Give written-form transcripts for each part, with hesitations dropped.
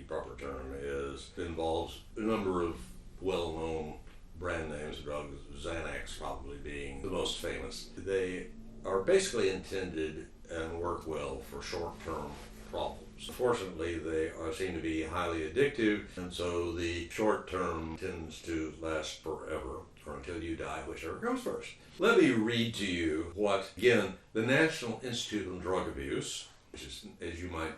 proper term involves a number of well-known brand names of drugs, Xanax probably being the most famous. They are basically intended and work well for short-term problems. Fortunately, they seem to be highly addictive, and so the short-term tends to last forever, or until you die, whichever comes first. Let me read to you what, again, the National Institute on Drug Abuse, which is, as you might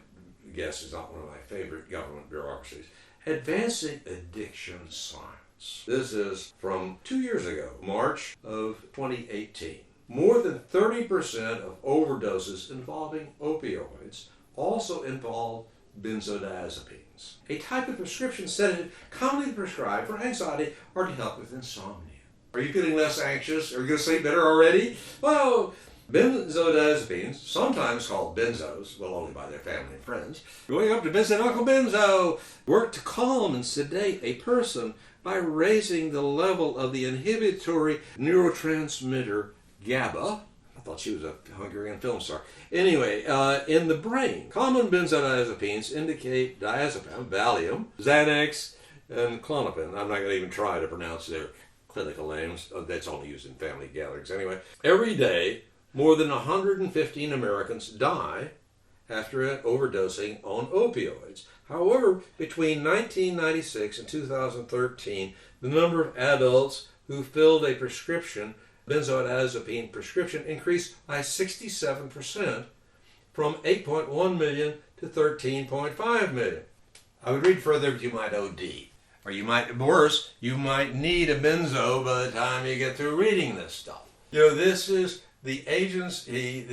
guess, is not one of my favorite government bureaucracies, Advancing Addiction Science. This is from 2 years ago, March of 2018. More than 30% of overdoses involving opioids also involve benzodiazepines, a type of prescription sedative commonly prescribed for anxiety or to help with insomnia. Are you feeling less anxious? Are you going to sleep better already? Well, benzodiazepines, sometimes called benzos, well, only by their family and friends, going up to visit Uncle Benzo, work to calm and sedate a person by raising the level of the inhibitory neurotransmitter GABA. I thought she was a Hungarian film star. Anyway, in the brain, common benzodiazepines indicate diazepam, Valium, Xanax, and Klonopin. I'm not going to even try to pronounce their clinical names. That's only used in family gatherings. Anyway, every day, more than 115 Americans die after overdosing on opioids. However, between 1996 and 2013, the number of adults who filled a benzodiazepine prescription increased by 67%, from 8.1 million to 13.5 million. I would read further, but you might OD. Or you might, worse, you might need a benzo by the time you get through reading this stuff. You know, this is the agency,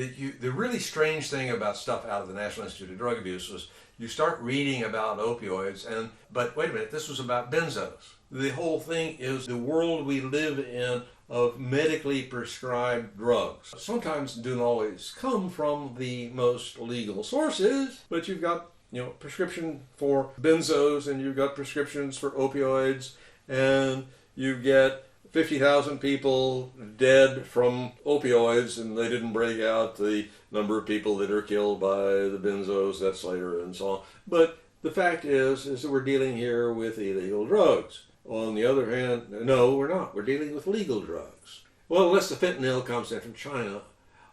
the really strange thing about stuff out of the National Institute of Drug Abuse was you start reading about opioids, but wait a minute, this was about benzos. The whole thing is the world we live in of medically prescribed drugs. Sometimes do not always come from the most legal sources, but you've got, prescription for benzos, and you've got prescriptions for opioids, and you get 50,000 people dead from opioids, and they didn't break out the number of people that are killed by the benzos. That's later and so on. But the fact is that we're dealing here with illegal drugs. On the other hand, no, we're not. We're dealing with legal drugs. Well, unless the fentanyl comes in from China.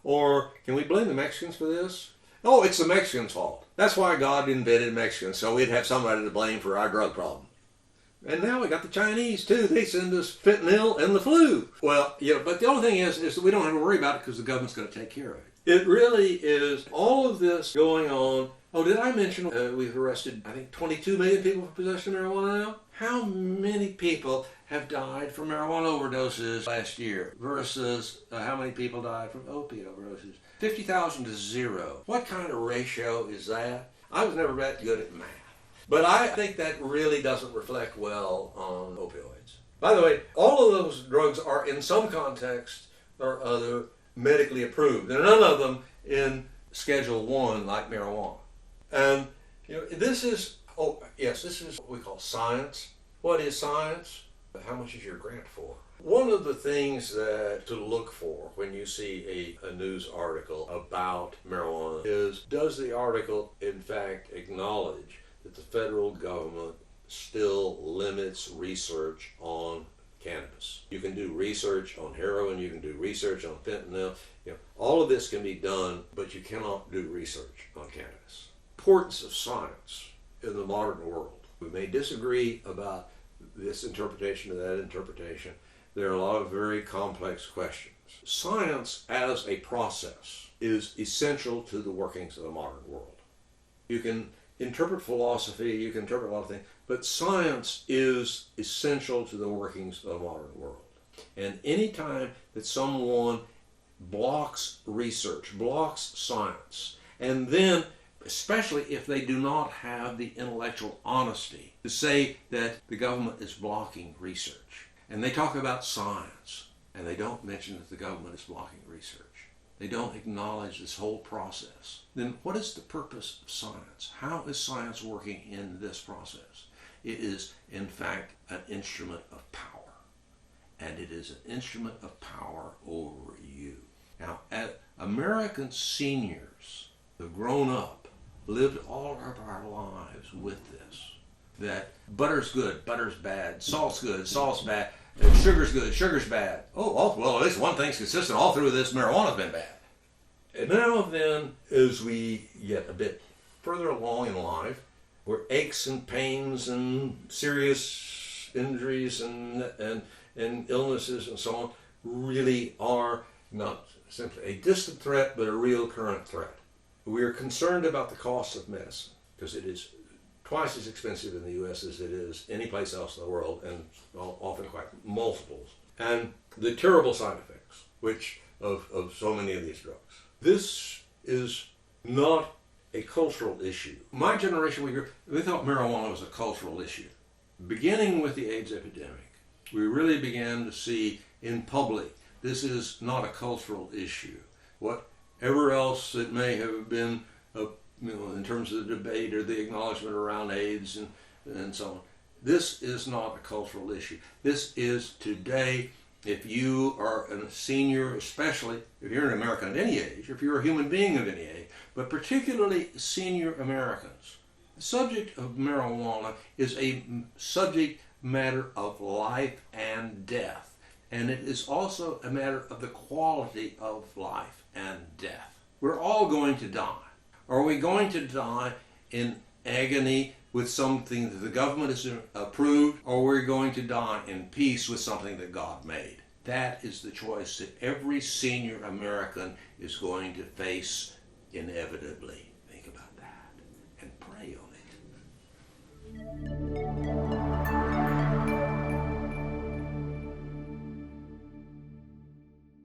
Or can we blame the Mexicans for this? Oh, it's the Mexicans' fault. That's why God invented Mexicans, so we'd have somebody to blame for our drug problem. And now we got the Chinese, too. They send us fentanyl and the flu. Well, but the only thing is that we don't have to worry about it because the government's going to take care of it. It really is all of this going on. Oh, did I mention we've arrested, I think, 22 million people for possession of marijuana now? How many people have died from marijuana overdoses last year versus how many people died from opiate overdoses? 50,000 to 0. What kind of ratio is that? I was never that good at math. But I think that really doesn't reflect well on opioids. By the way, all of those drugs are in some context or other medically approved. There are none of them in Schedule 1 like marijuana. And this is what we call science. What is science? How much is your grant for? One of the things that to look for when you see a news article about marijuana is, does the article in fact acknowledge that the federal government still limits research on cannabis? You can do research on heroin, you can do research on fentanyl. All of this can be done, but you cannot do research on cannabis. Importance of science in the modern world. We may disagree about this interpretation or that interpretation. There are a lot of very complex questions. Science as a process is essential to the workings of the modern world. You can interpret philosophy, you can interpret a lot of things, but science is essential to the workings of the modern world. And any time that someone blocks research, blocks science, and then especially if they do not have the intellectual honesty to say that the government is blocking research, and they talk about science, and they don't mention that the government is blocking research, they don't acknowledge this whole process, then what is the purpose of science? How is science working in this process? It is, in fact, an instrument of power. And it is an instrument of power over you. Now, American seniors have grown up lived all of our lives with this. That butter's good, butter's bad, salt's good, salt's bad, sugar's good, sugar's bad. Oh, well, at least one thing's consistent all through this, marijuana's been bad. And now then, as we get a bit further along in life, where aches and pains and serious injuries and illnesses and so on really are not simply a distant threat, but a real current threat. We are concerned about the cost of medicine, because it is twice as expensive in the U.S. as it is any place else in the world, and often quite multiples. And the terrible side effects, of so many of these drugs. This is not a cultural issue. My generation, we thought marijuana was a cultural issue. Beginning with the AIDS epidemic, we really began to see in public, this is not a cultural issue. Whatever else it may have been, in terms of the debate or the acknowledgement around AIDS and so on, this is not a cultural issue. This is today, if you are a senior, especially if you're an American at any age, if you're a human being of any age, but particularly senior Americans, the subject of marijuana is a subject matter of life and death. And it is also a matter of the quality of life and death. We're all going to die. Are we going to die in agony with something that the government has approved, or are we going to die in peace with something that God made? That is the choice that every senior American is going to face inevitably. Think about that and pray on it.